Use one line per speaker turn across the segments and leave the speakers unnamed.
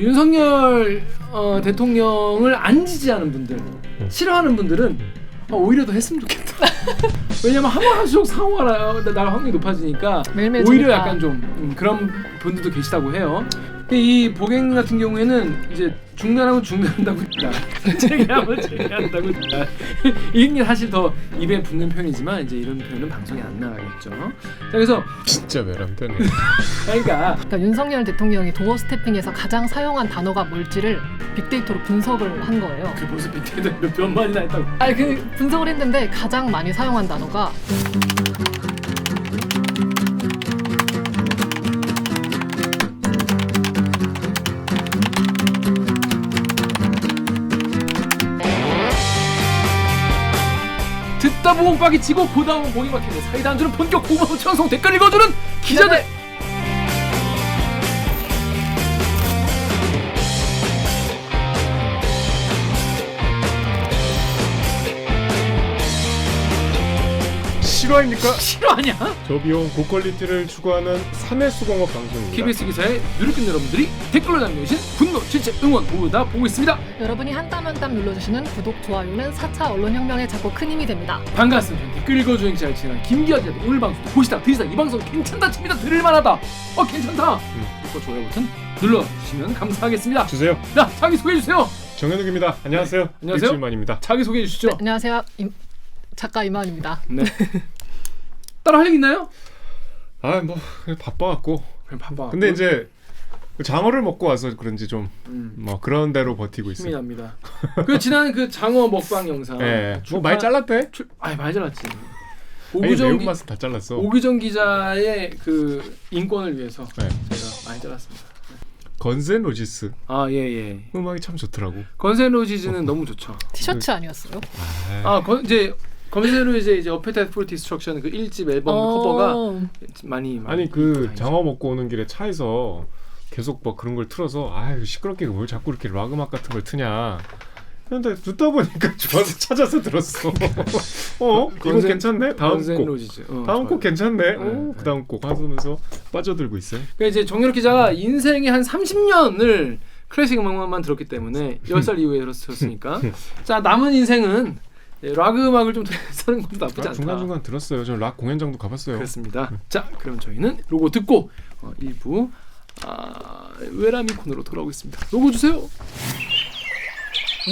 윤석열 대통령을 안 지지하는 분들, 싫어하는 분들은 오히려 더 했으면 좋겠다. 왜냐면 한 번 할수록 상호가 날 확률이 높아지니까 오히려
재밌다.
약간 좀 그런 분들도 계시다고 해요. 이 보갱 같은 경우에는 이제 중단하면 중단한다고 했다. 재개하면 재개한다고 했다. 이게 사실 더 입에 붙는 표현이지만 이제 이런 표현은 방송에 안 나가겠죠. 자, 그래서
진짜 외람되네.
그러니까
윤석열 대통령이 도어 스태핑에서 가장 사용한 단어가 뭘지를 빅데이터로 분석을 한 거예요.
그 모습 빅데이터 몇 마디나 했다고.
아니 그 분석을 했는데 가장 많이 사용한 단어가
듣다 보면 빡이 치고 보다 보면 목이 막히네. 사이다 안 주는 본격 고급 방송 댓글 읽어주는 기자들.
실화입니까?
실화냐?
저비용 고퀄리티를 추구하는 3회 수공업 방송입니다.
KBS 기사에 누르꾼 여러분들이 댓글로 남겨주신 분노, 질책, 응원 모두 다 보고 있습니다.
여러분이 한 땀 한 땀 눌러주시는 구독, 좋아요는 4차 언론혁명에 작고 큰 힘이 됩니다.
반갑습니다. 댓글 읽어주는 기자를 진행한 김기아 기자. 오늘 방송도 보시다 들으시다 이 방송 괜찮다 칩니다. 들을만하다. 괜찮다. 구독과 좋아요 버튼 눌러주시면 감사하겠습니다.
주세요.
자, 자기 소개해주세요.
정현욱입니다. 안녕하세요.
네, 안녕하세요.
일주일만입니다.
자기 소개해주시죠.
네, 안녕하세요. 작가 이만입니다.
네. 따로 할 얘기 있나요?
뭐 그냥 바빠갖고.
그냥 바빠.
근데 이제 장어를 먹고 와서 그런지 좀 뭐 그런 대로 버티고
힘이
있어요.
납니다. 그 지난 그 장어 먹방 영상.
네. 뭐 많이 잘랐대?
많이 잘랐지.
매운 맛은 다 잘랐어.
오기정 기자의 그 인권을 위해서
네.
제가 많이 잘랐습니다.
건센 로지스.
예.
음악이 참 좋더라고.
건센 로지즈는 너무 좋죠.
티셔츠 아니었어요?
이제 건센 로지즈 이제 어페타이트 폴 디스트럭션 그 1집 앨범 커버가 많이
아니 그 장어 먹고 오는 길에 차에서 계속 뭐 그런 걸 틀어서 시끄럽게 뭘 자꾸 이렇게 락 음악 같은 걸 트냐. 근데 듣다 보니까 좋아서 찾아서 들었어. 이거 괜찮네. 다음 곡.
로지즈.
다음 곡 괜찮네.
네.
그 다음 곡 하면서 빠져들고 있어요.
그러니까 이제 정유럽 기자가 인생의 한 30년을 클래식 음악만 들었기 때문에 10살 이후에 들었으니까 자 남은 인생은 락 음악을 좀 듣는 것도 나쁘지 않다.
중간중간 들었어요. 저 락 공연장도 가봤어요.
그렇습니다. 자 그럼 저희는 로고 듣고 1부 외람이 코너로 돌아오겠습니다. 로고 주세요.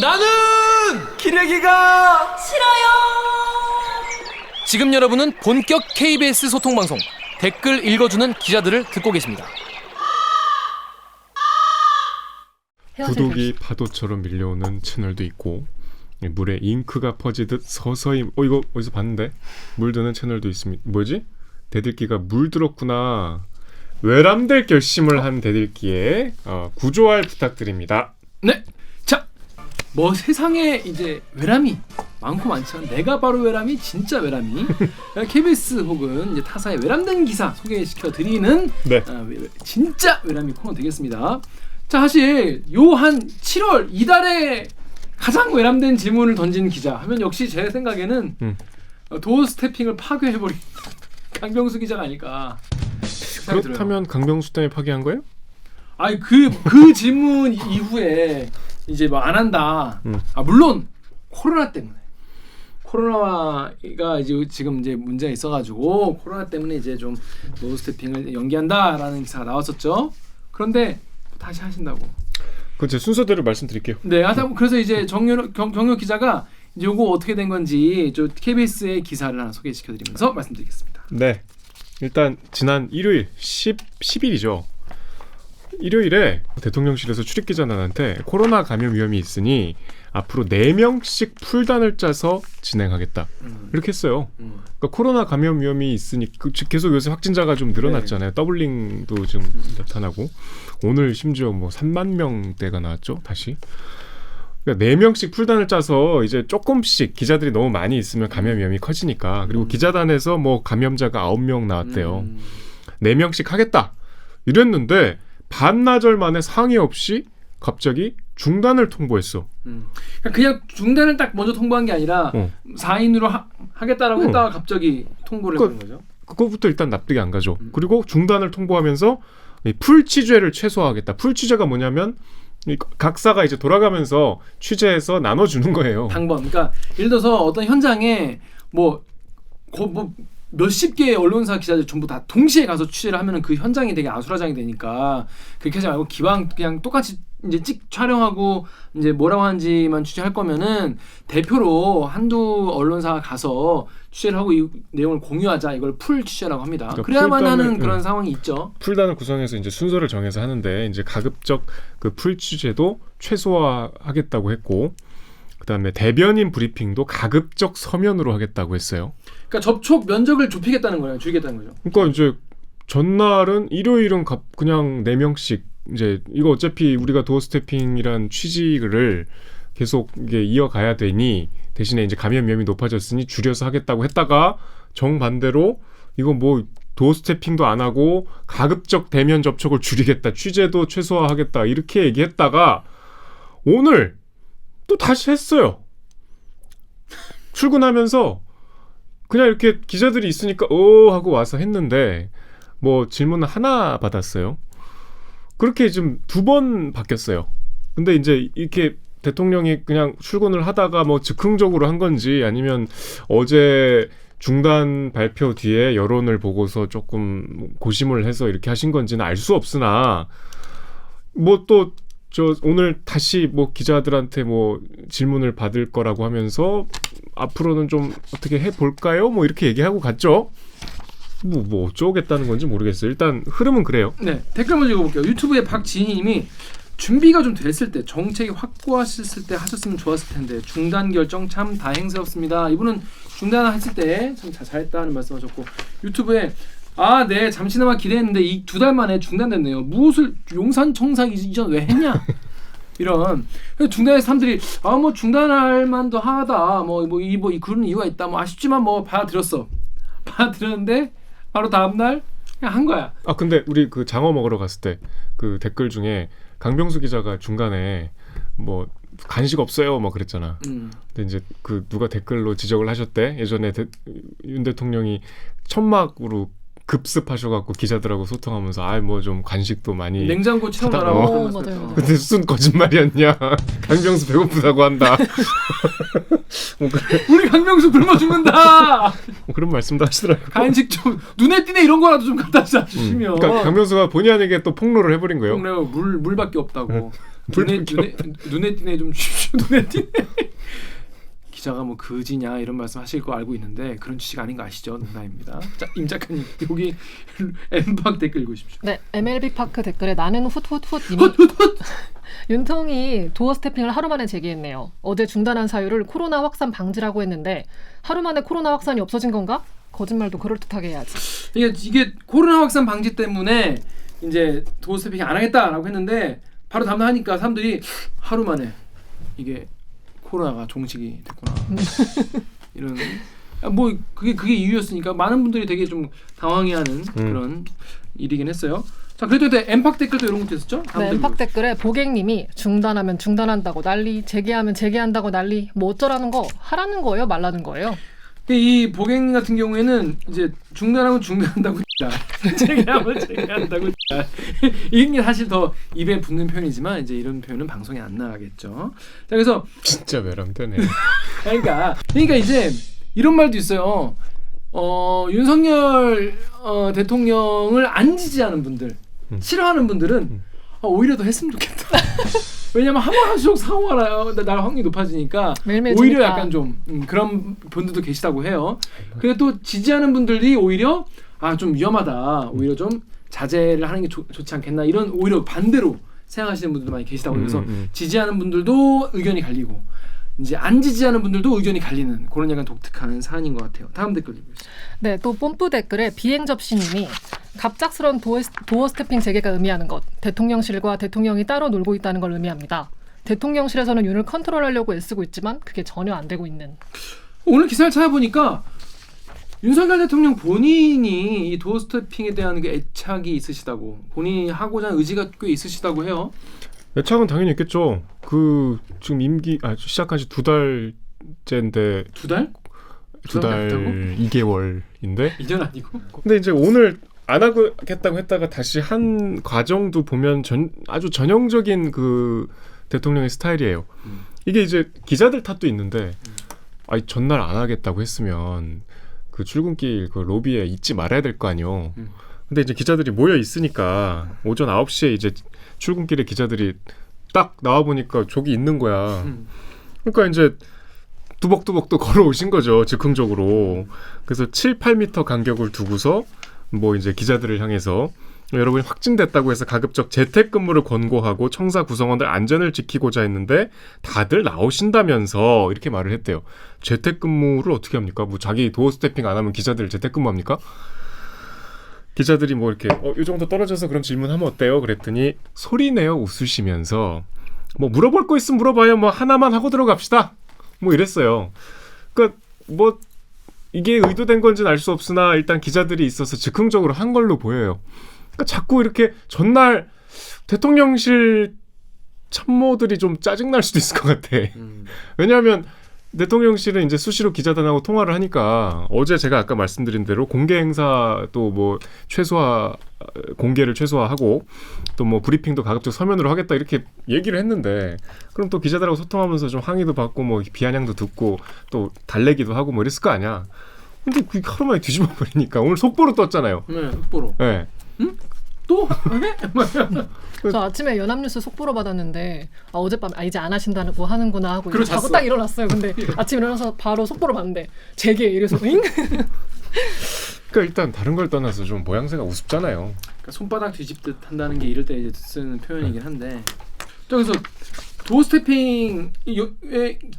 나는 기레기가 싫어요. 지금 여러분은 본격 KBS 소통 방송 댓글 읽어주는 기자들을 듣고 계십니다.
구독이 파도처럼 밀려오는 채널도 있고 물에 잉크가 퍼지듯 서서히 이거 어디서 봤는데 물드는 채널도 있습니다. 뭐지? 대들기가 물들었구나. 외람될 결심을 한 대들기에 구조할 부탁드립니다.
네. 자, 뭐 세상에 이제 외람이 많고 많지만 내가 바로 외람이 진짜 외람이 KBS 혹은 이제 타사의 외람된 기사 소개시켜 드리는
네.
진짜 외람이 코너 되겠습니다. 자, 사실 요 한 7월 이달에 가장 외람된 질문을 던진 기자 하면 역시 제 생각에는 도어 스태핑을 파괴해버린 강병수 기자가 아닐까.
그렇다면 강병수 때문에 파괴한 거예요?
아니 그 질문 이후에 이제 뭐 안 한다. 물론 코로나 때문에 코로나가 이제 지금 이제 문제가 있어가지고 코로나 때문에 이제 좀 도어 스태핑을 연기한다라는 기사가 나왔었죠. 그런데 다시 하신다고.
그건 제 순서대로 말씀드릴게요.
네, 그래서 이제 경혁 기자가 이제 요거 어떻게 된 건지 저 KBS의 기사를 하나 소개시켜드리면서 말씀드리겠습니다.
네, 일단 지난 일요일 10일이죠. 일요일에 대통령실에서 출입기자단한테 코로나 감염 위험이 있으니 앞으로 4명씩 풀단을 짜서 진행하겠다. 이렇게 했어요. 그러니까 코로나 감염 위험이 있으니 계속 요새 확진자가 좀 늘어났잖아요. 네. 더블링도 좀 나타나고 오늘 심지어 뭐 3만 명대가 나왔죠. 다시. 그러니까 4명씩 풀단을 짜서 이제 조금씩 기자들이 너무 많이 있으면 감염 위험이 커지니까 그리고 기자단에서 뭐 감염자가 9명 나왔대요. 4명씩 하겠다. 이랬는데 반나절 만에 상의 없이 갑자기 중단을 통보했어.
그냥 중단을 딱 먼저 통보한 게 아니라 4인으로 하겠다라고 했다가 갑자기 통보를 했는 거죠.
그거부터 일단 납득이 안 가죠. 그리고 중단을 통보하면서 이 풀 취재를 최소화하겠다. 풀 취재가 뭐냐면 이 각사가 이제 돌아가면서 취재해서 나눠주는 거예요.
당번. 그러니까 예를 들어서 어떤 현장에 몇십 개의 언론사 기자들 전부 다 동시에 가서 취재를 하면은 그 현장이 되게 아수라장이 되니까 그렇게 하지 말고 기왕 그냥 똑같이 이제 촬영하고 이제 뭐라고 하는지만 취재할 거면은 대표로 한두 언론사가 가서 취재를 하고 이 내용을 공유하자. 이걸 풀 취재라고 합니다.
그러니까
그래야만 하는
풀단을-
그런 상황이 있죠.
풀단을 구성해서 이제 순서를 정해서 하는데 이제 가급적 그 풀 취재도 최소화하겠다고 했고 그다음에 대변인 브리핑도 가급적 서면으로 하겠다고 했어요.
그러니까 접촉 면적을 좁히겠다는 거예요. 줄이겠다는 거죠.
그러니까 이제 전날은 일요일은 그냥 4명씩 이제 이거 어차피 우리가 도어 스태핑이란 취지를 계속 이게 이어가야 되니 대신에 이제 감염 위험이 높아졌으니 줄여서 하겠다고 했다가 정반대로 이거 뭐 도어 스태핑도 안 하고 가급적 대면 접촉을 줄이겠다, 취재도 최소화하겠다 이렇게 얘기했다가 오늘 또 다시 했어요. 출근하면서 그냥 이렇게 기자들이 있으니까 하고 와서 했는데 뭐 질문을 하나 받았어요. 그렇게 좀 2번 바뀌었어요. 근데 이제 이렇게 대통령이 그냥 출근을 하다가 뭐 즉흥적으로 한 건지 아니면 어제 중단 발표 뒤에 여론을 보고서 조금 고심을 해서 이렇게 하신 건지는 알 수 없으나 뭐 또 저 오늘 다시 뭐 기자들한테 뭐 질문을 받을 거라고 하면서 앞으로는 좀 어떻게 해볼까요? 뭐 이렇게 얘기하고 갔죠. 뭐 어쩌겠다는 건지 모르겠어요. 일단 흐름은 그래요.
네, 댓글 먼저 읽어볼게요. 유튜브에 박지희님이 준비가 좀 됐을 때 정책이 확고하셨을 때 하셨으면 좋았을 텐데 중단 결정 참 다행스럽습니다. 이분은 중단했을 때 참 잘했다는 말씀하셨고 유튜브에 네 잠시나마 기대했는데 이 2달 만에 중단됐네요. 무엇을 용산청사 이전 왜 했냐? 이런 중단해서 사람들이 뭐 중단할 만도 하다 이 그런 이유가 있다 뭐 아쉽지만 뭐 받아들였는데 바로 다음날 그냥 한 거야.
근데 우리 그 장어 먹으러 갔을 때 그 댓글 중에 강병수 기자가 중간에 뭐 간식 없어요 뭐 그랬잖아. 근데 이제 그 누가 댓글로 지적을 하셨대. 예전에 윤 대통령이 천막으로 급습하셔갖고 기자들하고 소통하면서 뭐 좀 간식도 많이
냉장고 채워놔라고.
맞아요.
근데 무슨 거짓말이었냐. 강병수 배고프다고 한다.
우리 강명수 굶어 죽는다.
그런 말씀도 하시더라고요.
간식 좀 눈에 띄네 이런 거라도 좀 갖다 주시면.
그러니까 강병수가 본의 아니게 또 폭로를 해버린 거예요.
물밖에 없다고.
물밖에
눈에 띄네 좀 주십시오. 눈에 띄네. 기자가 뭐 그지냐 이런 말씀 하실 거 알고 있는데 그런 취지가 아닌 거 아시죠? 농담입니다. 자, 임 작가님 여기 엠팍 댓글 읽으십시오.
네, MLB 파크 댓글에 나는 훗훗훗님이 윤통이 도어 스태핑을 하루 만에 제기했네요. 어제 중단한 사유를 코로나 확산 방지라고 했는데 하루 만에 코로나 확산이 없어진 건가? 거짓말도 그럴듯하게 해야지.
이게 코로나 확산 방지 때문에 이제 도어 스태핑 안 하겠다라고 했는데 바로 다음날 하니까 사람들이 하루 만에 이게 코로나가 종식이 됐구나. 이런 뭐 그게 이유였으니까 많은 분들이 되게 좀 당황해하는 그런 일이긴 했어요. 자, 그래도 엠팍 댓글도 이런 것도 있었죠?
네, 엠팍 댓글에 보객님이 중단하면 중단한다고 난리, 재개하면 재개한다고 난리, 뭐 어쩌라는 거, 하라는 거예요, 말라는 거예요?
이 보객님 같은 경우에는 이제 중단하면 중단한다고 재개하면 재개한다고 이게 사실 더 입에 붙는 표현이지만 이제 이런 표현은 방송에 안 나가겠죠. 자, 그래서
진짜 외람되네.
그러니까 이제 이런 말도 있어요. 윤석열 대통령을 안 지지하는 분들, 싫어하는 분들은 오히려 더 했으면 좋겠다. 왜냐면 한 번 할수록 사고가 나요. 날 확률이 높아지니까
매일매일
오히려
지니까.
약간 좀 그런 분들도 계시다고 해요. 근데 또 지지하는 분들이 오히려 좀 위험하다. 오히려 좀 자제를 하는 게 좋지 않겠나. 이런 오히려 반대로 생각하시는 분들도 많이 계시다고. 그래서 지지하는 분들도 의견이 갈리고 이제 안 지지하는 분들도 의견이 갈리는 그런 약간 독특한 사안인 것 같아요. 다음 댓글 읽겠습니다.
네, 또 뽐뿌 댓글에 비행접시님이 갑작스러운 도어 스태핑 재개가 의미하는 것, 대통령실과 대통령이 따로 놀고 있다는 걸 의미합니다. 대통령실에서는 윤을 컨트롤하려고 애쓰고 있지만 그게 전혀 안 되고 있는.
오늘 기사를 찾아보니까 윤석열 대통령 본인이 이 도어 스태핑에 대한 게 애착이 있으시다고, 본인이 하고자 하는 의지가 꽤 있으시다고 해요.
애착은 당연히 있겠죠. 그 지금 임기 시작한 지 2달째인데
2달?
2달 2개월인데
2년 아니고?
근데 이제 오늘 안 하겠다고 했다가 다시 한 과정도 보면 아주 전형적인 그 대통령의 스타일이에요. 이게 이제 기자들 탓도 있는데 아니 전날 안 하겠다고 했으면 그 출근길 그 로비에 있지 말아야 될 거 아니요. 근데 이제 기자들이 모여 있으니까 오전 9시에 이제 출근길에 기자들이 딱 나와 보니까 저기 있는 거야. 그러니까 이제 뚜벅뚜벅 또 걸어오신 거죠. 즉흥적으로. 그래서 7, 8m 간격을 두고서 뭐 이제 기자들을 향해서 여러분이 확진됐다고 해서 가급적 재택근무를 권고하고 청사 구성원들 안전을 지키고자 했는데 다들 나오신다면서 이렇게 말을 했대요. 재택근무를 어떻게 합니까? 뭐 자기 도어 스태핑 안 하면 기자들 재택근무합니까? 기자들이 뭐 이렇게 이 정도 떨어져서 그럼 질문하면 어때요? 그랬더니 소리내어 웃으시면서 뭐 물어볼 거 있으면 물어봐요. 뭐 하나만 하고 들어갑시다. 뭐 이랬어요. 그러니까 뭐 이게 의도된 건지는 알 수 없으나 일단 기자들이 있어서 즉흥적으로 한 걸로 보여요. 그러니까 자꾸 이렇게 전날 대통령실 참모들이 좀 짜증날 수도 있을 것 같아. 왜냐하면 대통령실은 이제 수시로 기자단하고 통화를 하니까 어제 제가 아까 말씀드린 대로 공개 행사도 뭐 공개를 최소화하고 또 뭐 브리핑도 가급적 서면으로 하겠다 이렇게 얘기를 했는데 그럼 또 기자들하고 소통하면서 좀 항의도 받고 뭐 비아냥도 듣고 또 달래기도 하고 뭐 이랬을 거 아니야. 근데 그 하루 만에 뒤집어 버리니까 오늘 속보로 떴잖아요.
네, 속보로.
네.
응? 또?
저 아침에 연합뉴스 속보로 받았는데 어젯밤 이제 안 하신다고 하는구나 하고
그리고
자고
잤어.
딱 일어났어요. 근데 아침에 일어나서 바로 속보로 봤는데 제게 이래서 잉?
그러니까 일단 다른 걸 떠나서 좀 모양새가 우습잖아요.
그러니까 손바닥 뒤집듯 한다는 게 이럴 때 이제 쓰는 표현이긴 한데 그래서 도어 스태핑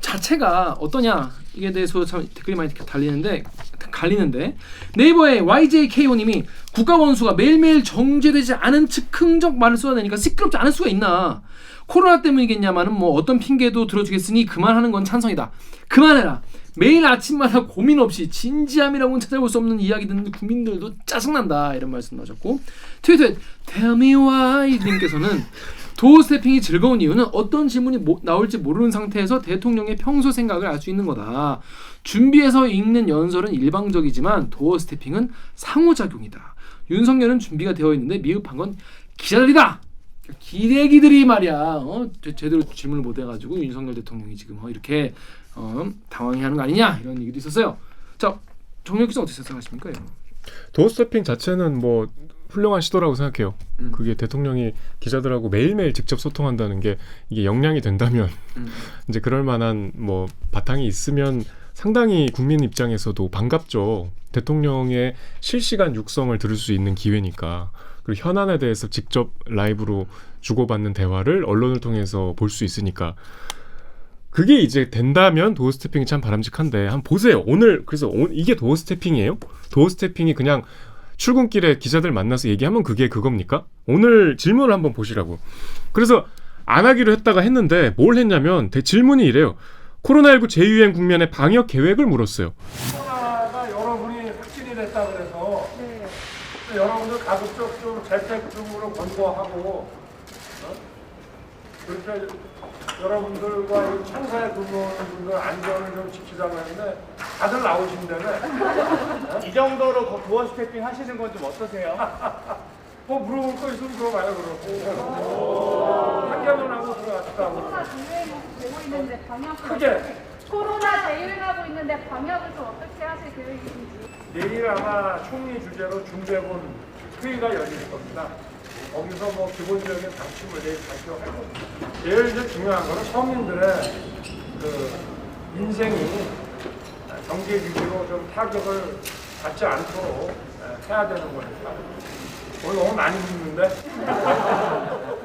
자체가 어떠냐 이게 대해서 참 댓글이 많이 갈리는데 네이버의 YJKO님이 국가 원수가 매일매일 정제되지 않은 즉흥적 말을 쏟아내니까 시끄럽지 않을 수가 있나. 코로나 때문이겠냐마는 뭐 어떤 핑계도 들어주겠으니 그만하는 건 찬성이다. 그만해라. 매일 아침마다 고민 없이 진지함이라고는 찾아볼 수 없는 이야기 듣는 국민들도 짜증난다 이런 말씀 하셨고 트위터에 Tell me why 님께서는 도어 스태핑이 즐거운 이유는 어떤 질문이 나올지 모르는 상태에서 대통령의 평소 생각을 알 수 있는 거다. 준비해서 읽는 연설은 일방적이지만 도어 스태핑은 상호작용이다. 윤석열은 준비가 되어 있는데 미흡한 건 기자들이다. 기레기들이 말이야 제대로 질문을 못 해가지고 윤석열 대통령이 지금 이렇게 당황해하는 거 아니냐 이런 얘기도 있었어요. 자 정혁 기자 어떻게 생각하십니까?
도어 스태핑 자체는 뭐 훌륭한 시도라고 생각해요. 그게 대통령이 기자들하고 매일매일 직접 소통한다는 게 이게 역량이 된다면 이제 그럴 만한 뭐 바탕이 있으면 상당히 국민 입장에서도 반갑죠. 대통령의 실시간 육성을 들을 수 있는 기회니까. 그리고 현안에 대해서 직접 라이브로 주고받는 대화를 언론을 통해서 볼 수 있으니까 그게 이제 된다면 도어 스태핑이 참 바람직한데 한번 보세요. 그래서 이게 도어 스태핑이에요? 도어 스태핑이 그냥 출근길에 기자들 만나서 얘기하면 그게 그겁니까? 오늘 질문을 한번 보시라고. 그래서 안 하기로 했다가 했는데 뭘 했냐면 질문이 이래요. 코로나19 재유행 국면의 방역 계획을 물었어요.
코로나가 여러분이 확진이 됐다 그래서 여러분들 가급적 좀 재택근무를 권고하고 그렇게 여러분들과 이 창사에 근무하는 분들 안전을 좀 지키자고 했는데 다들 나오신다네.
이 정도로 도어 스태핑 하시는 건 좀 어떠세요?
뭐 물어볼 거 있으면 물어봐요. 그러고 한겨면 하고 들어갔다고.
코로나 재유행 되고 있는데 방역은
크게
코로나 재유행하고 있는데 방역을 좀 어떻게 하실 계획이신지.
내일 아마 총리 주재로 중대본 회의가 열릴 겁니다. 거기서 뭐 기본적인 방침을 내일 발표할 겁니다. 제일 이제 중요한 거는 서민들의 그 인생이 경제 위기로 좀 타격을 받지 않도록 해야 되는 거니까. 오늘 너무 많이 묻는데.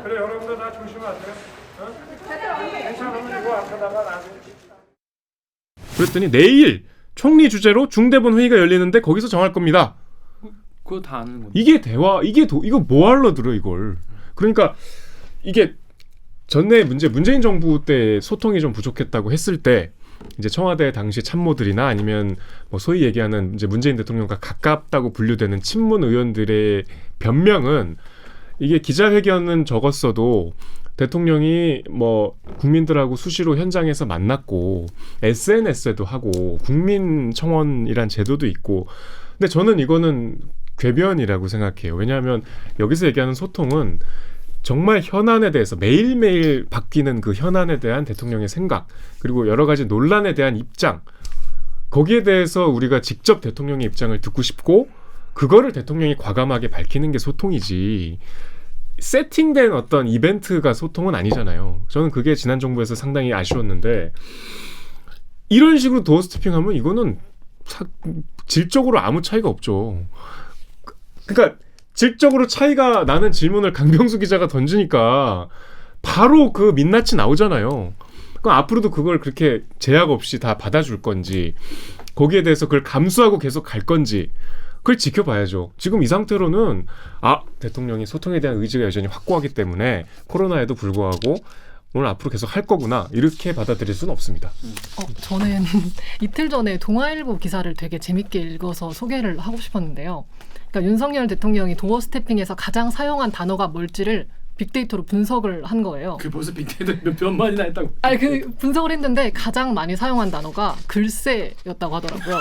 그래 여러분들 다 조심하세요. 괜찮으면 이거 앞에다가 나중에.
그랬더니 내일 총리 주재로 중대본 회의가 열리는데 거기서 정할 겁니다.
그거 다 아는 건데.
이게 대화, 이거 뭐하러 들어 이걸. 그러니까 이게 전에 문재인 정부 때 소통이 좀 부족했다고 했을 때 이제 청와대 당시 참모들이나 아니면 뭐 소위 얘기하는 이제 문재인 대통령과 가깝다고 분류되는 친문 의원들의 변명은 이게 기자회견은 적었어도 대통령이 뭐 국민들하고 수시로 현장에서 만났고 SNS에도 하고 국민청원이란 제도도 있고 근데 저는 이거는 궤변이라고 생각해요. 왜냐하면 여기서 얘기하는 소통은 정말 현안에 대해서 매일매일 바뀌는 그 현안에 대한 대통령의 생각, 그리고 여러 가지 논란에 대한 입장, 거기에 대해서 우리가 직접 대통령의 입장을 듣고 싶고 그거를 대통령이 과감하게 밝히는 게 소통이지, 세팅된 어떤 이벤트가 소통은 아니잖아요. 저는 그게 지난 정부에서 상당히 아쉬웠는데, 이런 식으로 도어 스태핑하면 이거는 질적으로 아무 차이가 없죠. 그러니까 질적으로 차이가 나는 질문을 강병수 기자가 던지니까 바로 그 민낯이 나오잖아요. 그럼 앞으로도 그걸 그렇게 제약 없이 다 받아줄 건지, 거기에 대해서 그걸 감수하고 계속 갈 건지, 그걸 지켜봐야죠. 지금 이 상태로는 대통령이 소통에 대한 의지가 여전히 확고하기 때문에 코로나에도 불구하고 오늘 앞으로 계속 할 거구나, 이렇게 받아들일 수는 없습니다.
저는 이틀 전에 동아일보 기사를 되게 재밌게 읽어서 소개를 하고 싶었는데요. 그러니까 윤석열 대통령이 도어 스태핑에서 가장 사용한 단어가 뭘지를 빅데이터로 분석을 한 거예요.
그 벌써 빅데이터 몇 마디나 했다고.
그 분석을 했는데 가장 많이 사용한 단어가 글쎄였다고 하더라고요.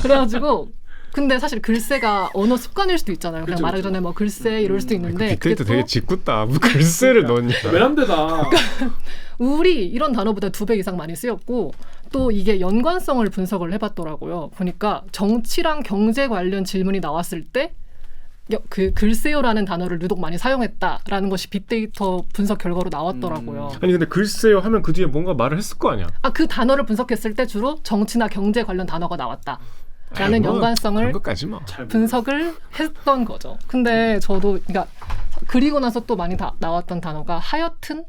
그래가지고 근데 사실 글쎄가 언어 습관일 수도 있잖아요. 그냥
그쵸,
말하기 전에 뭐 글쎄 이럴 수도 있는데
빅데이터 되게 짓궂다. 뭐 글쎄를 넣냐.
외람되다.
우리 이런 단어보다 2배 이상 많이 쓰였고, 또 이게 연관성을 분석을 해봤더라고요. 보니까 정치랑 경제 관련 질문이 나왔을 때 그 글쎄요라는 단어를 유독 많이 사용했다라는 것이 빅데이터 분석 결과로 나왔더라고요.
아니 근데 글쎄요 하면 그 뒤에 뭔가 말을 했을 거 아니야.
그 단어를 분석했을 때 주로 정치나 경제 관련 단어가 나왔다 라는 연관성을 분석을 했던 거죠. 근데 저도 그러니까 그리고 나서 또 많이 나왔던 단어가 하여튼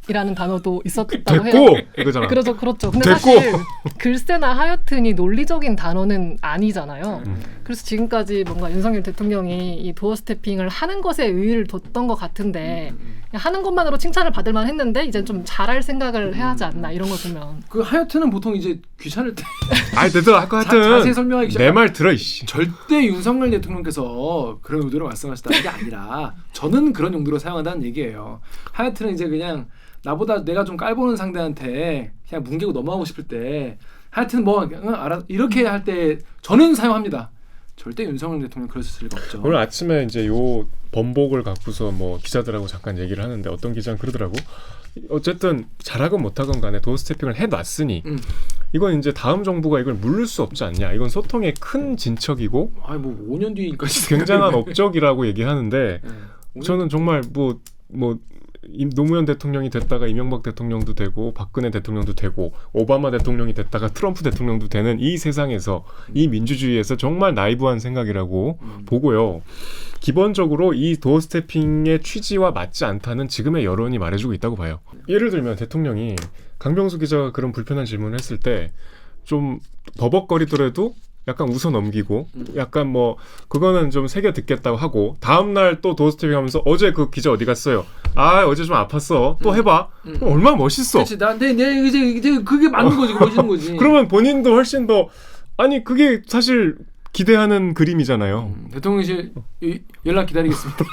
이라는 단어도 있었다고 해요.
이거잖아.
그렇죠. 근데
됐고.
사실 글쎄나 하여튼이 논리적인 단어는 아니잖아요. 그래서 지금까지 뭔가 윤석열 대통령이 이 도어 스태핑을 하는 것에 의의를 뒀던 것 같은데 그냥 하는 것만으로 칭찬을 받을 만했는데 이제 좀 잘할 생각을 해야 하지 않나, 이런 걸 보면.
그 하여튼은 보통 이제 귀찮을 때.
됐어. 아까 하여튼
자세히 설명하기 시작.
내 말 들어 이씨.
절대 윤석열 대통령께서 그런 의도로 말씀하셨다는 게 아니라 저는 그런 용도로 사용한다는 얘기예요. 하여튼은 이제 그냥 나보다 내가 좀 깔보는 상대한테 그냥 뭉개고 넘어가고 싶을 때 하여튼 뭐 알아 이렇게 할 때 저는 사용합니다. 절대 윤석열 대통령 그랬을 리가 없죠.
오늘 아침에 이제 요 번복을 갖고서 뭐 기자들하고 잠깐 얘기를 하는데 어떤 기자는 그러더라고. 어쨌든 잘하건 못하건 간에 도어 스태핑을 해놨으니 이건 이제 다음 정부가 이걸 물을 수 없지 않냐. 이건 소통의 큰 진척이고
뭐 5년 뒤까지
굉장한 업적이라고 얘기하는데 저는 정말 뭐 노무현 대통령이 됐다가 이명박 대통령도 되고 박근혜 대통령도 되고 오바마 대통령이 됐다가 트럼프 대통령도 되는 이 세상에서, 이 민주주의에서 정말 나이브한 생각이라고 보고요. 기본적으로 이 도어 스태핑의 취지와 맞지 않다는 지금의 여론이 말해주고 있다고 봐요. 예를 들면 대통령이 강병수 기자가 그런 불편한 질문을 했을 때 좀 버벅거리더라도 약간 웃어 넘기고 약간 뭐 그거는 좀 새겨 듣겠다고 하고, 다음날 또 도어 스태핑 하면서 어제 그 기자 어디 갔어요? 어제 좀 아팠어. 또 해봐. 그럼 얼마나 멋있어.
그렇지. 나한테 이제 그게 맞는 거지. 멋있는 거지.
그러면 본인도 훨씬 더, 아니 그게 사실 기대하는 그림이잖아요.
대통령실 연락 기다리겠습니다.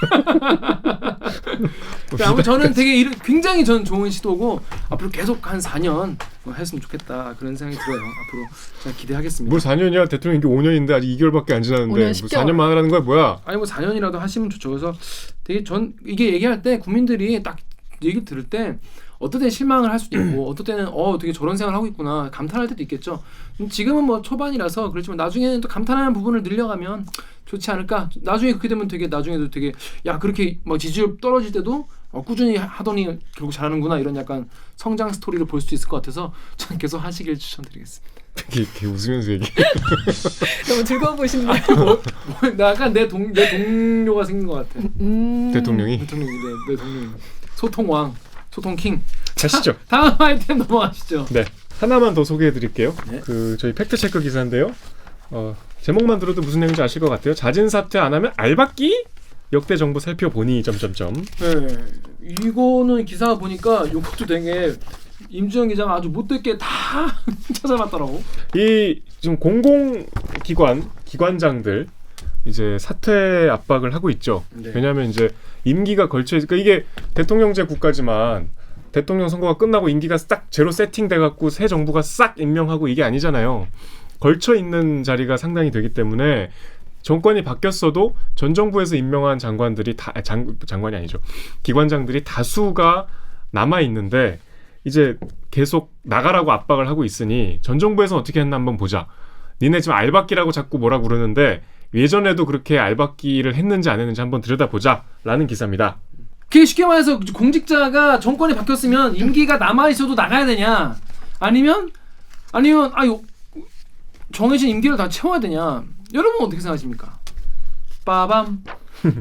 아무튼 저는 되게 굉장히 전 좋은 시도고 앞으로 계속 한 4년 했으면 좋겠다, 그런 생각이 들어요. 앞으로 제가 기대하겠습니다.
뭘 4년이야? 대통령 이게 5년인데 아직 2개월밖에 안 지났는데
5년
뭐
10개월.
4년만 하라는 거야 뭐야?
아니 뭐 4년이라도 하시면 좋죠. 그래서 되게 전 이게 얘기할 때 국민들이 딱 얘기 들을 때 어떨 때는 실망을 할 수도 있고 어떨 때는 되게 저런 생각을 하고 있구나 감탄할 때도 있겠죠. 지금은 뭐 초반이라서 그렇지만 나중에는 또 감탄하는 부분을 늘려가면 좋지 않을까. 나중에 그렇게 되면 되게 나중에도 되게 그렇게 뭐 지지율 떨어질 때도 꾸준히 하더니 결국 잘하는구나, 이런 약간 성장 스토리를 볼 수 있을 것 같아서 저는 계속 하시길 추천드리겠습니다.
되게 웃으면서 얘기.
너무 즐거워 보이시네요.
나 약간 내 동료가 생긴 것 같아.
대통령이.
내 동료이. 소통왕, 소통킹.
가시죠.
다음 아이템 넘어가시죠.
네, 하나만 더 소개해드릴게요.
네.
그 저희 팩트 체크 기사인데요. 제목만 들어도 무슨 내용인지 아실 것 같아요. 자진 사퇴 안 하면 알박기? 역대 정부 살펴보니 점점점.
네, 이거는 기사 보니까 이것도 되게 임주영 기자가 아주 못되게 다 찾아봤더라고.
이 지금 기관장들 이제 사퇴 압박을 하고 있죠.
네.
왜냐하면 이제 임기가 걸쳐 있으니까, 이게 대통령제 국가지만 대통령 선거가 끝나고 임기가 싹 제로 세팅돼 갖고 새 정부가 싹 임명하고 이게 아니잖아요. 걸쳐 있는 자리가 상당히 되기 때문에 정권이 바뀌었어도 전 정부에서 임명한 장관들이 장관이 아니죠. 기관장들이 다수가 남아 있는데 이제 계속 나가라고 압박을 하고 있으니 전 정부에서 어떻게 했나 한번 보자. 니네 지금 알박기라고 자꾸 뭐라 그러는데 예전에도 그렇게 알박기를 했는지 안 했는지 한번 들여다보자라는 기사입니다.
그게 쉽게 말해서 공직자가 정권이 바뀌었으면 임기가 남아 있어도 나가야 되냐? 아니면 아유 정해진 임기를 다 채워야 되냐? 여러분 어떻게 생각하십니까? 빠밤.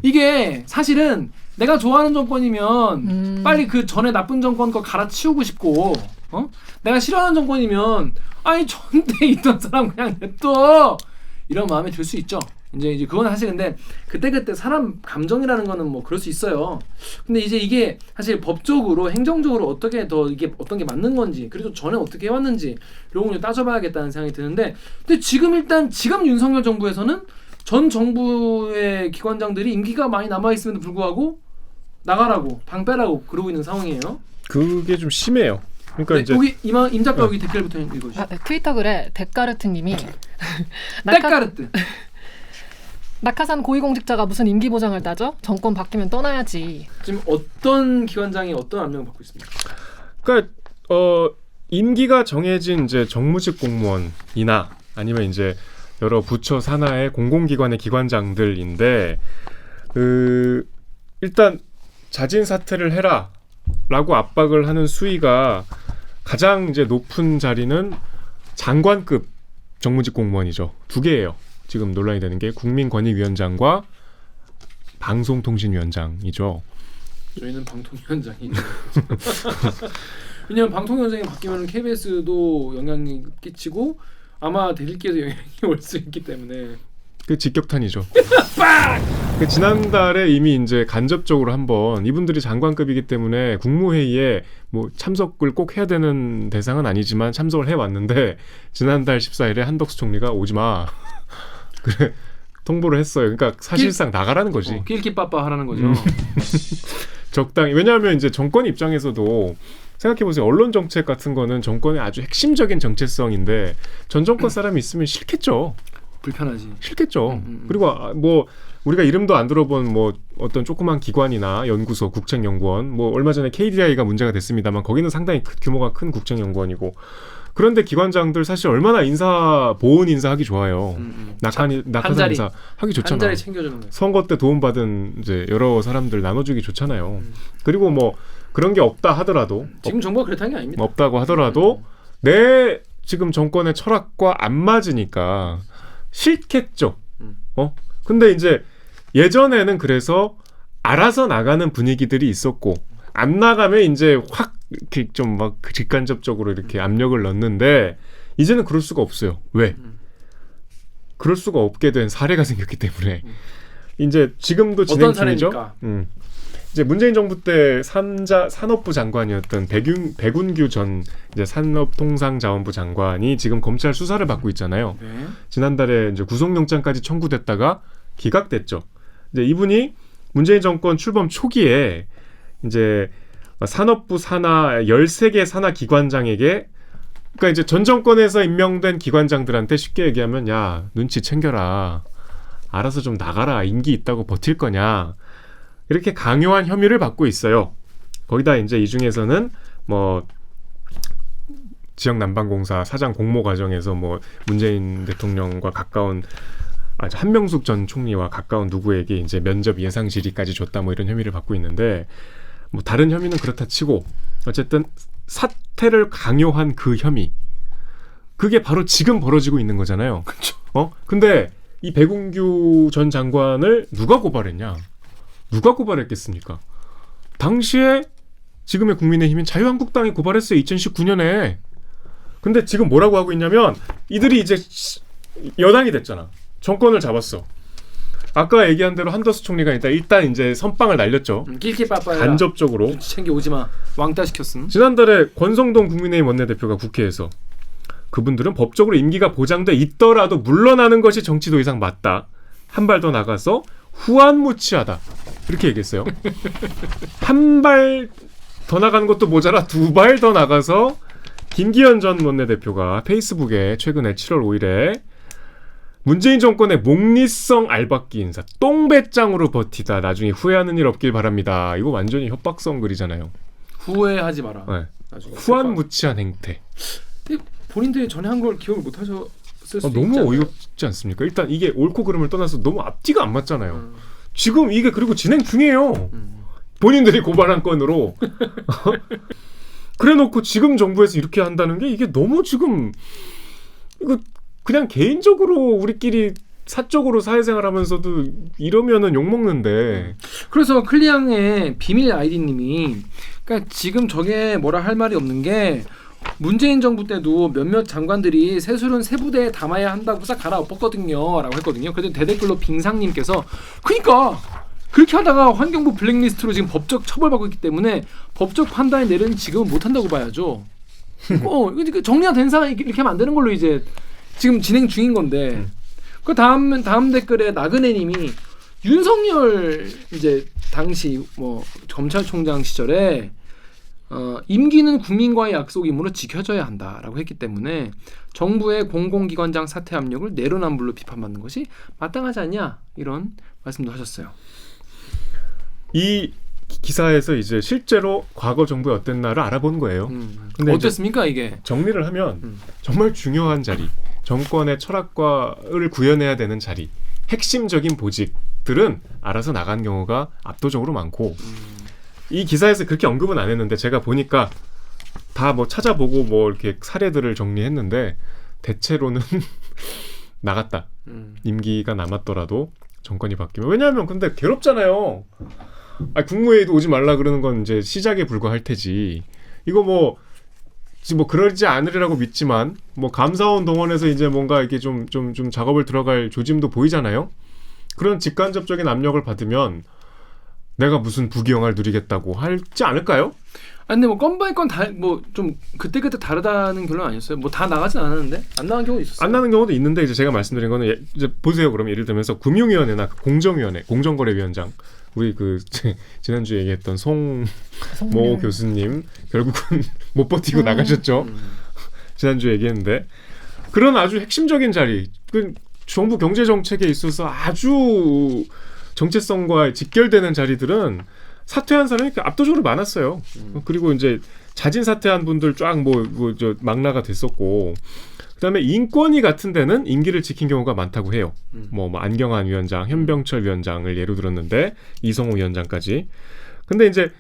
이게 사실은 내가 좋아하는 정권이면 빨리 그 전에 나쁜 정권 거 갈아치우고 싶고, 내가 싫어하는 정권이면 아니 전대 있던 사람 그냥 냅둬 이런 마음이 들 수 있죠. 이제 그건 사실 근데 그때 사람 감정이라는 거는 뭐 그럴 수 있어요. 근데 이제 이게 사실 법적으로 행정적으로 어떻게 더 이게 어떤 게 맞는 건지 그래도 전에 어떻게 해왔는지 이런 걸 따져봐야겠다는 생각이 드는데, 근데 지금 윤석열 정부에서는 전 정부의 기관장들이 임기가 많이 남아 있음에도 불구하고 나가라고 방 빼라고 그러고 있는 상황이에요.
그게 좀 심해요. 그러니까 이제
여기 임 작가 여기 댓글부터 읽어주시죠.
네, 트위터 글에 데카르트님이
데카르트.
낙하산 고위공직자가 무슨 임기 보장을 따져? 정권 바뀌면 떠나야지.
지금 어떤 기관장이 어떤 압력을 받고 있습니까?
그러니까 임기가 정해진 이제 정무직 공무원이나 아니면 이제 여러 부처 산하의 공공기관의 기관장들인데 일단 자진 사퇴를 해라라고 압박을 하는 수위가 가장 이제 높은 자리는 장관급 정무직 공무원이죠. 두 개예요. 지금 논란이 되는 게 국민권익위원장과 방송통신위원장이죠.
저희는 방통위원장이죠. 왜냐하면 방통위원장이 바뀌면 KBS도 영향이 끼치고 아마 대들기에도 영향이 올 수 있기 때문에
그 직격탄이죠. 그 지난달에 이미 이제 간접적으로 한번 이분들이 장관급이기 때문에 국무회의에 뭐 참석을 꼭 해야 되는 대상은 아니지만 참석을 해왔는데 지난달 14일에 한덕수 총리가 오지 마. 그래 통보를 했어요. 그러니까 사실상 나가라는 거지.
낄끼빠빠 하라는 거죠.
적당히. 왜냐하면 이제 정권 입장에서도 생각해보세요. 언론 정책 같은 거는 정권의 아주 핵심적인 정체성인데 전 정권 사람이 있으면 싫겠죠.
불편하지.
싫겠죠. 그리고 뭐 우리가 이름도 안 들어본 뭐 어떤 조그만 기관이나 연구소, 국책연구원, 뭐 얼마 전에 KDI가 문제가 됐습니다만 거기는 상당히 규모가 큰 국책연구원이고, 그런데 기관장들 사실 얼마나 보온 인사하기 좋아요. 낙하산 인사 하기 좋잖아.
한 자리 챙겨주는 거예요.
선거 때 도움받은 이제 여러 사람들 나눠주기 좋잖아요. 그리고 뭐 그런 게 없다 하더라도
지금 정부가 그렇다는 게 아닙니다.
없다고 하더라도 내 지금 정권의 철학과 안 맞으니까 싫겠죠. 근데 이제 예전에는 그래서 알아서 나가는 분위기들이 있었고 안 나가면 이제 확 이렇게 좀 막 직간접적으로 이렇게 압력을 넣는데 이제는 그럴 수가 없어요. 왜? 그럴 수가 없게 된 사례가 생겼기 때문에 이제 지금도 진행
어떤
중이죠.
사례입니까?
이제 문재인 정부 때 산업부 장관이었던 백운규 전 이제 산업통상자원부 장관이 지금 검찰 수사를 받고 있잖아요.
네.
지난달에 이제 구속영장까지 청구됐다가 기각됐죠. 이제 이분이 문재인 정권 출범 초기에 이제 산업부 산하 13개 산하 기관장에게, 그러니까 이제 전 정권에서 임명된 기관장들한테 쉽게 얘기하면 야 눈치 챙겨라, 알아서 좀 나가라, 임기 있다고 버틸 거냐, 이렇게 강요한 혐의를 받고 있어요. 거기다 이제 이 중에서는 뭐 지역난방공사 사장 공모 과정에서 뭐 문재인 대통령과 가까운 한명숙 전 총리와 가까운 누구에게 이제 면접 예상 질의까지 줬다 뭐 이런 혐의를 받고 있는데, 뭐 다른 혐의는 그렇다 치고 어쨌든 사퇴를 강요한 그 혐의, 그게 바로 지금 벌어지고 있는 거잖아요.
그렇죠.
근데 이 백운규 전 장관을 누가 고발했냐? 누가 고발했겠습니까? 당시에 지금의 국민의힘인 자유한국당이 고발했어요. 2019년에. 근데 지금 뭐라고 하고 있냐면 이들이 이제 여당이 됐잖아. 정권을 잡았어. 아까 얘기한 대로 한덕수 총리가 일단 이제 선빵을 날렸죠.
낄끼빠빠
간접적으로.
눈치 챙겨 오지 마. 왕따 시켰음.
지난달에 권성동 국민의힘 원내대표가 국회에서 그분들은 법적으로 임기가 보장돼 있더라도 물러나는 것이 정치 도의상 맞다. 한 발 더 나가서 후안무치하다. 이렇게 얘기했어요. 한 발 더 나가는 것도 모자라 두 발 더 나가서 김기현 전 원내대표가 페이스북에 최근에 7월 5일에 문재인 정권의 목리성 알박기 인사 똥배짱으로 버티다 나중에 후회하는 일 없길 바랍니다. 이거 완전히 협박성 글이잖아요.
후회하지 마라.
네.
나중에.
후한무치한 행태.
근데 본인들이 전에 한 걸 기억을 못 하셨을 수도 있지
너무
않나요?
어이없지 않습니까? 일단 이게 옳고 그름을 떠나서 너무 앞뒤가 안 맞잖아요. 지금 이게 그리고 진행 중이에요. 본인들이 고발한 건으로. 그래놓고 지금 정부에서 이렇게 한다는 게 이게 너무 지금 이거 그냥 개인적으로 우리끼리 사적으로 사회생활하면서도 이러면은 욕 먹는데.
그래서 클리앙의 비밀 아이디님이 그러니까 지금 저게 뭐라 할 말이 없는 게 문재인 정부 때도 몇몇 장관들이 세술은 세부대에 담아야 한다고 싹 갈아엎었거든요 라고 했거든요. 그래도 대댓글로 빙상님께서 그러니까 그렇게 하다가 환경부 블랙리스트로 지금 법적 처벌받고 있기 때문에 법적 판단을 내리는 지금은 못한다고 봐야죠. 정리가 된 상황 이렇게 하면 안 되는 걸로 이제 지금 진행 중인 건데 그 다음 댓글에 나그네님이 윤석열 이제 당시 뭐 검찰총장 시절에 임기는 국민과의 약속이므로 지켜져야 한다라고 했기 때문에 정부의 공공기관장 사퇴 압력을 내로남불로 비판받는 것이 마땅하지 않냐 이런 말씀도 하셨어요.
이 기사에서 이제 실제로 과거 정부의 어땠나를 알아본 거예요. 근데
어땠습니까 이게?
정리를 하면 정말 중요한 자리, 정권의 철학과를 구현해야 되는 자리, 핵심적인 보직들은 알아서 나간 경우가 압도적으로 많고 이 기사에서 그렇게 언급은 안 했는데 제가 보니까 다 뭐 찾아보고 뭐 이렇게 사례들을 정리했는데 대체로는 나갔다. 임기가 남았더라도 정권이 바뀌면 왜냐하면 근데 괴롭잖아요. 국무회의도 오지 말라 그러는 건 이제 시작에 불과할 테지. 이거 뭐 그러지 않으리라고 믿지만 뭐 감사원 동원해서 이제 뭔가 이렇게 좀 작업을 들어갈 조짐도 보이잖아요. 그런 직간접적인 압력을 받으면 내가 무슨 부귀영화를 누리겠다고 하지 않을까요?
근데 뭐 건 바이 건 다 뭐 좀 그때 다르다는 결론 아니었어요? 뭐 다 나가진 않았는데 안 나간 경우도 있었어요.
안 나는 경우도 있는데 이제 제가 말씀드린 거는 이제 보세요. 그러면 예를 들면서 금융위원회나 공정위원회, 공정거래위원장 우리 그 지난주에 얘기했던 송모 교수님 결국은 못 버티고 나가셨죠. 지난주에 얘기했는데 그런 아주 핵심적인 자리, 그 정부 경제 정책에 있어서 아주 정체성과 직결되는 자리들은 사퇴한 사람이 압도적으로 많았어요. 그리고 이제 자진 사퇴한 분들 쫙 막 나가 됐었고, 그다음에 인권위 같은 데는 임기를 지킨 경우가 많다고 해요. 뭐 안경환 위원장, 현병철 위원장을 예로 들었는데 이성호 위원장까지. 근데 이제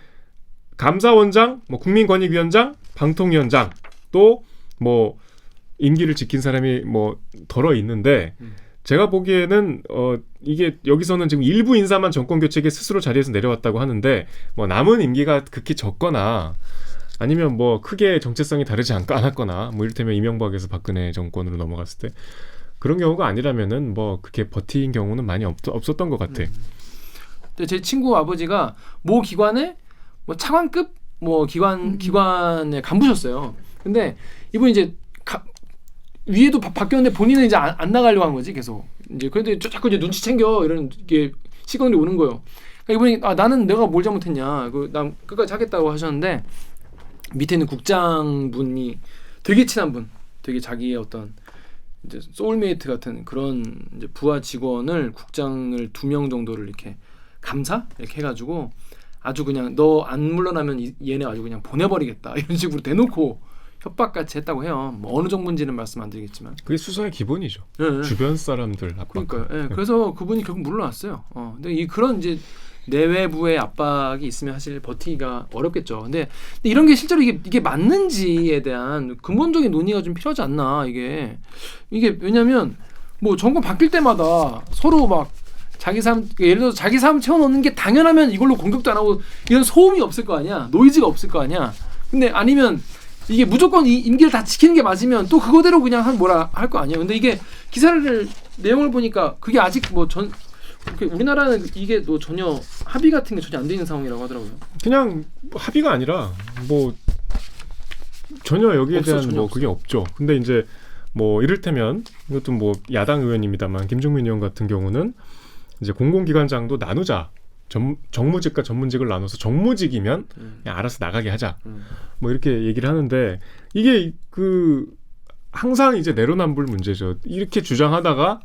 감사원장, 뭐 국민권익위원장, 방통위원장 또 뭐 임기를 지킨 사람이 뭐 덜어 있는데. 제가 보기에는 이게 여기서는 지금 일부 인사만 정권 교체에 스스로 자리에서 내려왔다고 하는데 뭐 남은 임기가 극히 적거나 아니면 뭐 크게 정체성이 다르지 않았거나 뭐 이를테면 이명박에서 박근혜 정권으로 넘어갔을 때 그런 경우가 아니라면은 뭐 그렇게 버틴 경우는 많이 없었던 것 같아.
근데 제 친구 아버지가 모 기관에 뭐 차관급 뭐 기관에 간부셨어요. 근데 이분이 이제 위에도 바뀌었는데 본인은 이제 안 나가려고 한 거지 계속. 이제 그런데 자꾸 이제 눈치 챙겨 이런 게 시간이 오는 거예요. 그러니까 이분이 나는 내가 뭘 잘못했냐, 난 끝까지 하겠다고 하셨는데 밑에 있는 국장분이 되게 친한 분, 되게 자기의 어떤 이제 소울메이트 같은 그런 이제 부하 직원을 국장을 2명 정도를 이렇게 감사 이렇게 해가지고 아주 그냥 너 안 물러나면 얘네 아주 그냥 보내버리겠다 이런 식으로 대놓고. 협박같이 했다고 해요. 뭐 어느 정도인지는 말씀 안 드리겠지만
그게 수사의 기본이죠.
네.
주변 사람들 압박.
그러니까요. 네. 그래서 그분이 결국 물러났어요. 근데 그런 이제 내외부의 압박이 있으면 사실 버티기가 어렵겠죠. 근데 이런 게 실제로 이게 맞는지에 대한 근본적인 논의가 좀 필요하지 않나 이게 왜냐하면 뭐 정권 바뀔 때마다 서로 막 자기 삶 예를 들어서 자기 삶 채워놓는 게 당연하면 이걸로 공격도 안 하고 이런 소음이 없을 거 아니야, 노이즈가 없을 거 아니야. 근데 아니면 이게 무조건 이 임기를 다 지키는 게 맞으면 또 그거대로 그냥 뭐라 할 거 아니에요. 근데 이게 기사를 내용을 보니까 그게 아직 우리나라는 이게 또 전혀 합의 같은 게 전혀 안 돼 있는 상황이라고 하더라고요.
그냥 합의가 아니라 뭐 전혀 여기에 대한
전혀
뭐 그게 없죠. 근데 이제 뭐 이를테면 이것도 뭐 야당 의원입니다만 김종민 의원 같은 경우는 이제 공공기관장도 나누자. 정무직과 전문직을 나눠서 정무직이면 그냥 알아서 나가게 하자. 뭐 이렇게 얘기를 하는데 이게 항상 이제 내로남불 문제죠. 이렇게 주장하다가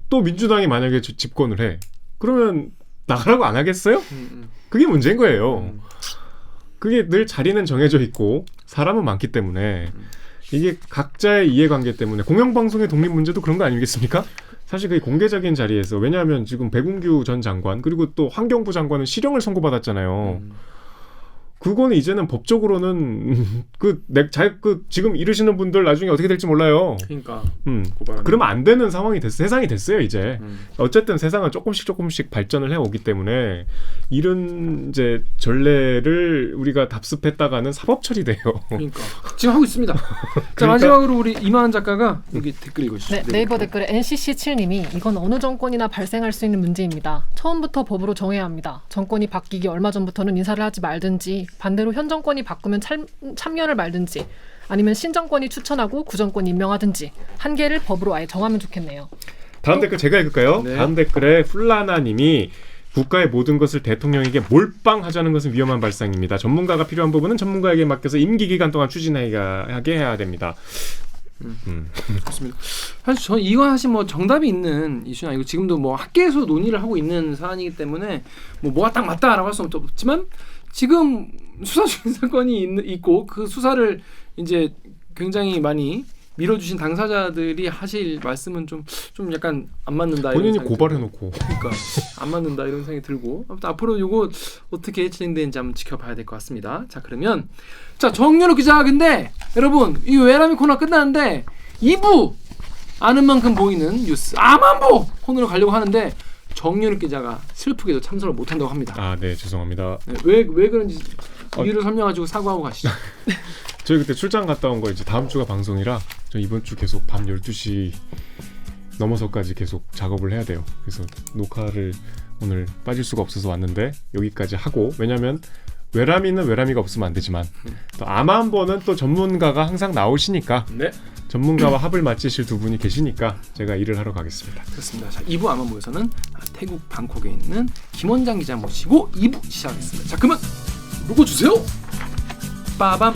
또 민주당이 만약에 집권을 해. 그러면 나가라고 안 하겠어요? 그게 문제인 거예요. 그게 늘 자리는 정해져 있고 사람은 많기 때문에 이게 각자의 이해관계 때문에 공영방송의 독립 문제도 그런 거 아니겠습니까? 사실 그게 공개적인 자리에서 왜냐하면 지금 백운규 전 장관 그리고 또 환경부 장관은 실형을 선고받았잖아요. 그거는 이제는 법적으로는 지금 이르시는 분들 나중에 어떻게 될지 몰라요.
그러니까
그러면 안 되는 상황이 세상이 됐어요 이제. 어쨌든 세상은 조금씩 발전을 해오기 때문에 이런 이제 전례를 우리가 답습했다가는 사법 처리돼요.
그러니까 지금 하고 있습니다. 자 마지막으로 우리 이만한 작가가 여기 댓글 읽어주시죠.
네, 네이버 댓글에 NCC7님이 이건 어느 정권이나 발생할 수 있는 문제입니다. 처음부터 법으로 정해야 합니다. 정권이 바뀌기 얼마 전부터는 인사를 하지 말든지 반대로 현 정권이 바꾸면 참여를 말든지 아니면 신정권이 추천하고 구정권이 임명하든지 한계를 법으로 아예 정하면 좋겠네요.
다음 댓글 제가 읽을까요?
네.
다음 댓글에 플라나님이 국가의 모든 것을 대통령에게 몰빵하자는 것은 위험한 발상입니다. 전문가가 필요한 부분은 전문가에게 맡겨서 임기 기간 동안 추진하게 해야 됩니다.
좋습니다. 사실 저는 이건 사실 뭐 정답이 있는 이슈는 아니고 지금도 뭐 학계에서 논의를 하고 있는 사안이기 때문에 뭐가 딱 맞다라고 할 수는 없지만 지금 수사 중인 사건이 있고 그 수사를 이제 굉장히 많이 밀어주신 당사자들이 하실 말씀은 좀 약간 안 맞는다.
본인이
이런 생각이
고발해놓고.
그러니까 안 맞는다 이런 생각이 들고 아무튼 앞으로 이거 어떻게 진행되는지 한번 지켜봐야 될 것 같습니다. 자 그러면 자 정윤욱 기자 근데 여러분 이 외람이 코너 끝나는데 2부 아는 만큼 보이는 뉴스 아만보 코너로 가려고 하는데 정윤욱 기자가 슬프게도 참석을 못한다고 합니다.
아, 네, 죄송합니다.
네, 왜 그런지 이유를 설명가지고 사과하고 가시죠.
저희 그때 출장 갔다 온 거 이제 다음 주가 방송이라 저 이번 주 계속 밤 12시 넘어서까지 계속 작업을 해야 돼요. 그래서 녹화를 오늘 빠질 수가 없어서 왔는데 여기까지 하고 왜냐면 외람이는 외람이가 없으면 안 되지만 또 아만보는 또 전문가가 항상 나오시니까
네.
전문가와 합을 맞추실 두 분이 계시니까 제가 일을 하러 가겠습니다.
그렇습니다. 자, 2부 아만보에서는 태국 방콕에 있는 김원장 기자 모시고 2부 시작하겠습니다. 자, 그러면 요거 주세요. 빠밤.